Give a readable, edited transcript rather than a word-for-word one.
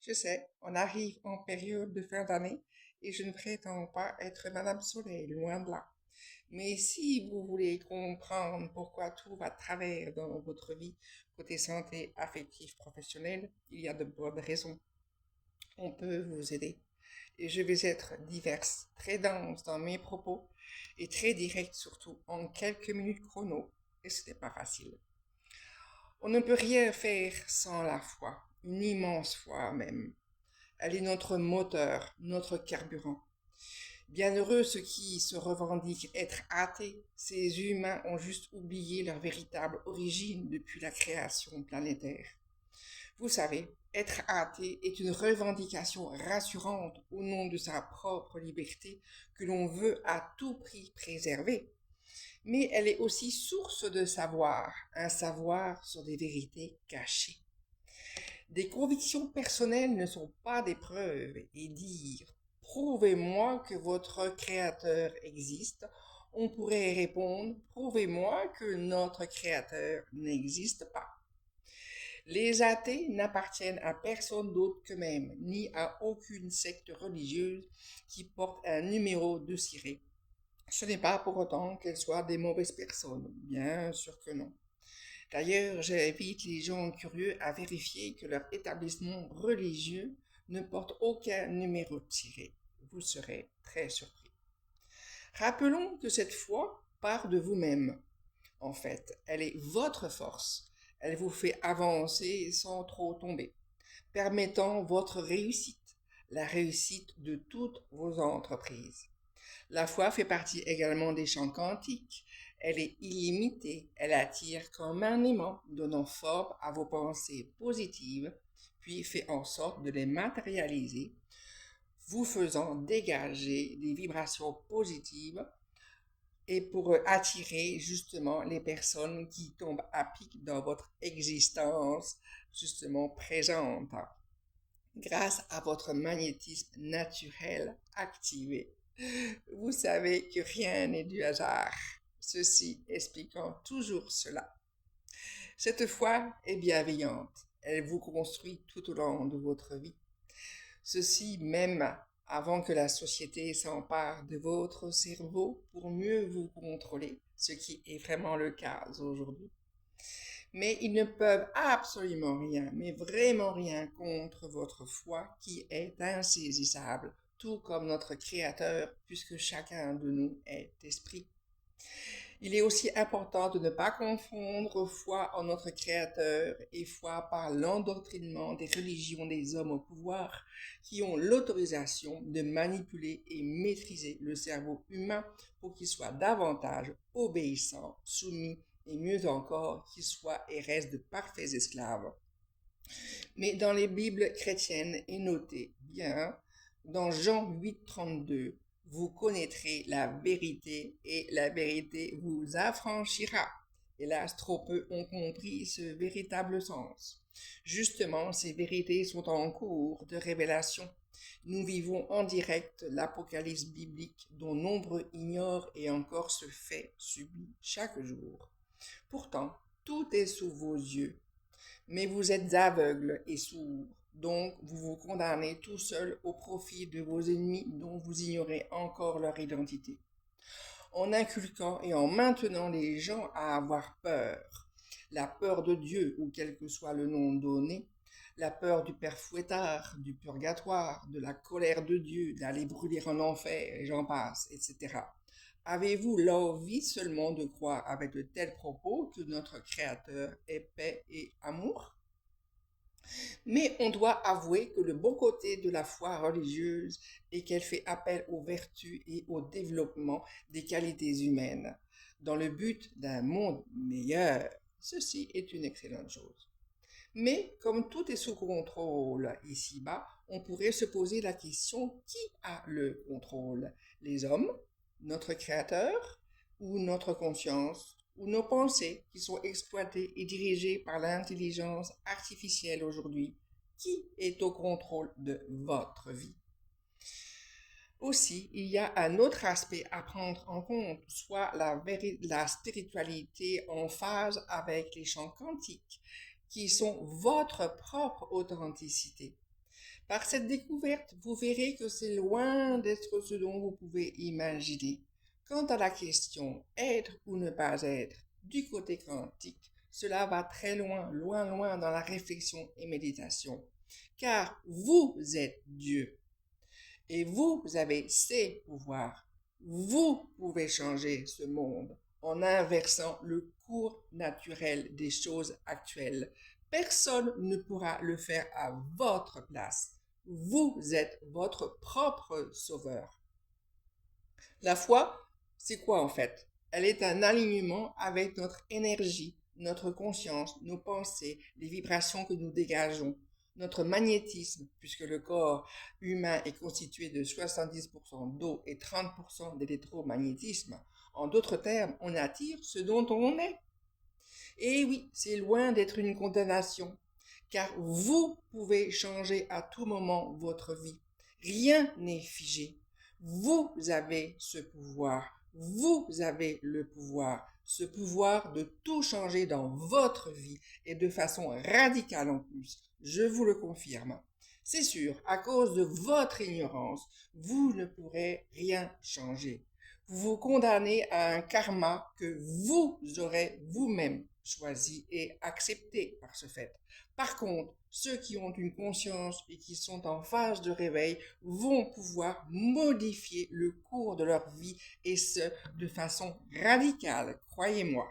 Je sais, on arrive en période de fin d'année et je ne prétends pas être Madame Soleil, loin de là. Mais si vous voulez comprendre pourquoi tout va de travers dans votre vie, côté santé affective professionnelle, il y a de bonnes raisons. On peut vous aider. Et je vais être diverse, très dense dans mes propos et très directe surtout en quelques minutes chrono. Et ce n'est pas facile. On ne peut rien faire sans la foi, une immense foi même. Elle est notre moteur, notre carburant. Bienheureux ceux qui se revendiquent être athées, ces humains ont juste oublié leur véritable origine depuis la création planétaire. Vous savez, être athée est une revendication rassurante au nom de sa propre liberté que l'on veut à tout prix préserver. Mais elle est aussi source de savoir, un savoir sur des vérités cachées. Des convictions personnelles ne sont pas des preuves et dire prouvez-moi que votre créateur existe, on pourrait répondre prouvez-moi que notre créateur n'existe pas. Les athées n'appartiennent à personne d'autre qu'eux-mêmes, ni à aucune secte religieuse qui porte un numéro de ciré. Ce n'est pas pour autant qu'elles soient des mauvaises personnes, bien sûr que non. D'ailleurs, j'invite les gens curieux à vérifier que leur établissement religieux ne porte aucun numéro tiré. Vous serez très surpris. Rappelons que cette foi part de vous-même. En fait, elle est votre force. Elle vous fait avancer sans trop tomber, permettant votre réussite, la réussite de toutes vos entreprises. La foi fait partie également des champs quantiques. Elle est illimitée, elle attire comme un aimant, donnant forme à vos pensées positives, puis fait en sorte de les matérialiser, vous faisant dégager des vibrations positives et pour attirer justement les personnes qui tombent à pic dans votre existence justement présente grâce à votre magnétisme naturel activé. Vous savez que rien n'est du hasard, ceci expliquant toujours cela. Cette foi est bienveillante, elle vous construit tout au long de votre vie. Ceci même avant que la société s'empare de votre cerveau pour mieux vous contrôler, ce qui est vraiment le cas aujourd'hui. Mais ils ne peuvent absolument rien, mais vraiment rien contre votre foi qui est insaisissable, tout comme notre Créateur, puisque chacun de nous est esprit. Il est aussi important de ne pas confondre foi en notre Créateur et foi par l'endoctrinement des religions des hommes au pouvoir qui ont l'autorisation de manipuler et maîtriser le cerveau humain pour qu'il soit davantage obéissant, soumis et mieux encore qu'il soit et reste de parfaits esclaves. Mais dans les Bibles chrétiennes est noté bien dans Jean 8,32, vous connaîtrez la vérité et la vérité vous affranchira. Hélas, trop peu ont compris ce véritable sens. Justement, ces vérités sont en cours de révélation. Nous vivons en direct l'Apocalypse biblique dont nombreux ignorent et encore se fait subir chaque jour. Pourtant, tout est sous vos yeux, mais vous êtes aveugles et sourds. Donc, vous vous condamnez tout seul au profit de vos ennemis dont vous ignorez encore leur identité. En inculquant et en maintenant les gens à avoir peur, la peur de Dieu ou quel que soit le nom donné, la peur du père fouettard, du purgatoire, de la colère de Dieu, d'aller brûler en enfer, et j'en passe, etc. Avez-vous l'envie seulement de croire avec de tels propos que notre Créateur est paix et amour? Mais on doit avouer que le bon côté de la foi religieuse est qu'elle fait appel aux vertus et au développement des qualités humaines, dans le but d'un monde meilleur. Ceci est une excellente chose. Mais comme tout est sous contrôle ici-bas, on pourrait se poser la question qui a le contrôle? Les hommes, notre Créateur, ou notre conscience, ou nos pensées qui sont exploitées et dirigées par l'intelligence artificielle aujourd'hui? Qui est au contrôle de votre vie? Aussi, il y a un autre aspect à prendre en compte, soit la spiritualité en phase avec les champs quantiques, qui sont votre propre authenticité. Par cette découverte, vous verrez que c'est loin d'être ce dont vous pouvez imaginer. Quant à la question être ou ne pas être, du côté quantique, cela va très loin, loin, loin dans la réflexion et méditation. Car vous êtes Dieu et vous avez ces pouvoirs. Vous pouvez changer ce monde en inversant le cours naturel des choses actuelles. Personne ne pourra le faire à votre place. Vous êtes votre propre sauveur. La foi, c'est quoi en fait? Elle est un alignement avec notre énergie, notre conscience, nos pensées, les vibrations que nous dégageons, notre magnétisme, puisque le corps humain est constitué de 70% d'eau et 30% d'électromagnétisme. En d'autres termes, on attire ce dont on est. Et oui, c'est loin d'être une condamnation, car vous pouvez changer à tout moment votre vie. Rien n'est figé. Vous avez ce pouvoir. Vous avez le pouvoir. Ce pouvoir de tout changer dans votre vie et de façon radicale en plus. Je vous le confirme. C'est sûr, à cause de votre ignorance, vous ne pourrez rien changer. Vous vous condamnez à un karma que vous aurez vous-même choisi et accepté par ce fait. Par contre, ceux qui ont une conscience et qui sont en phase de réveil vont pouvoir modifier le cours de leur vie et ce, de façon radicale, croyez-moi.